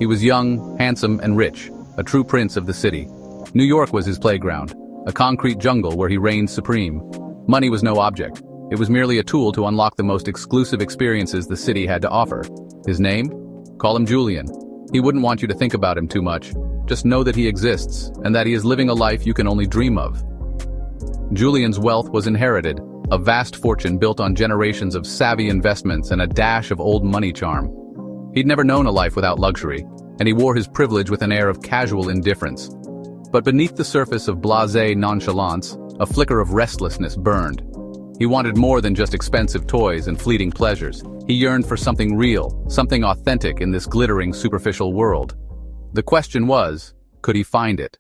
He was young, handsome, and rich, a true prince of the city. New York was his playground, a concrete jungle where he reigned supreme. Money was no object. It was merely a tool to unlock the most exclusive experiences the city had to offer. His name? Call him Julian. He wouldn't want you to think about him too much. Just know that he exists, and that he is living a life you can only dream of. Julian's wealth was inherited, a vast fortune built on generations of savvy investments and a dash of old money charm. He'd never known a life without luxury, and he wore his privilege with an air of casual indifference. But beneath the surface of blasé nonchalance, a flicker of restlessness burned. He wanted more than just expensive toys and fleeting pleasures. He yearned for something real, something authentic in this glittering, superficial world. The question was, could he find it?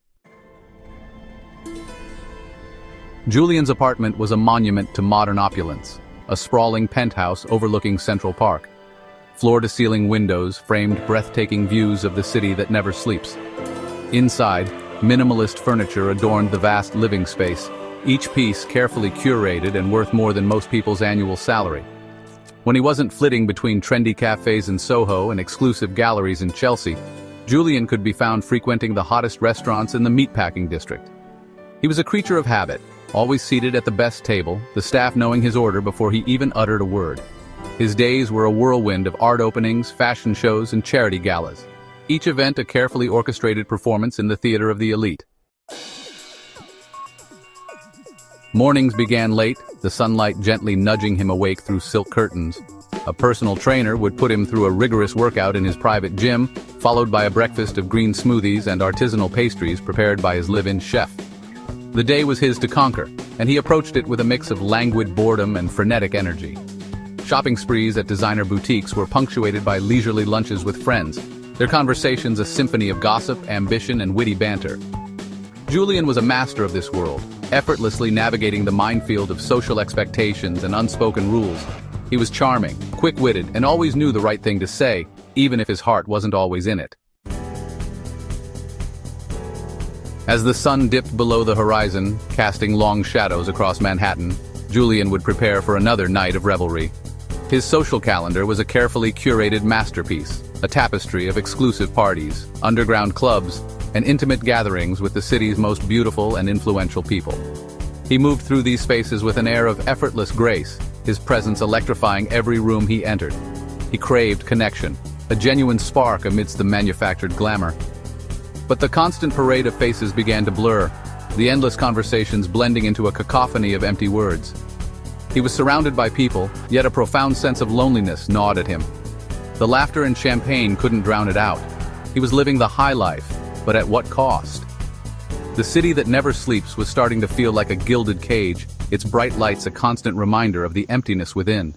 Julian's apartment was a monument to modern opulence, a sprawling penthouse overlooking Central Park. Floor-to-ceiling windows framed breathtaking views of the city that never sleeps. Inside, minimalist furniture adorned the vast living space, each piece carefully curated and worth more than most people's annual salary. When he wasn't flitting between trendy cafes in Soho and exclusive galleries in Chelsea, Julian could be found frequenting the hottest restaurants in the meatpacking district. He was a creature of habit, always seated at the best table, the staff knowing his order before he even uttered a word. His days were a whirlwind of art openings, fashion shows, and charity galas. Each event a carefully orchestrated performance in the theater of the elite. Mornings began late, the sunlight gently nudging him awake through silk curtains. A personal trainer would put him through a rigorous workout in his private gym, followed by a breakfast of green smoothies and artisanal pastries prepared by his live-in chef. The day was his to conquer, and he approached it with a mix of languid boredom and frenetic energy. Shopping sprees at designer boutiques were punctuated by leisurely lunches with friends, their conversations a symphony of gossip, ambition, and witty banter. Julian was a master of this world, effortlessly navigating the minefield of social expectations and unspoken rules. He was charming, quick-witted, and always knew the right thing to say, even if his heart wasn't always in it. As the sun dipped below the horizon, casting long shadows across Manhattan, Julian would prepare for another night of revelry. His social calendar was a carefully curated masterpiece, a tapestry of exclusive parties, underground clubs, and intimate gatherings with the city's most beautiful and influential people. He moved through these spaces with an air of effortless grace, his presence electrifying every room he entered. He craved connection, a genuine spark amidst the manufactured glamour. But the constant parade of faces began to blur, the endless conversations blending into a cacophony of empty words. He was surrounded by people, yet a profound sense of loneliness gnawed at him. The laughter and champagne couldn't drown it out. He was living the high life, but at what cost? The city that never sleeps was starting to feel like a gilded cage, its bright lights a constant reminder of the emptiness within.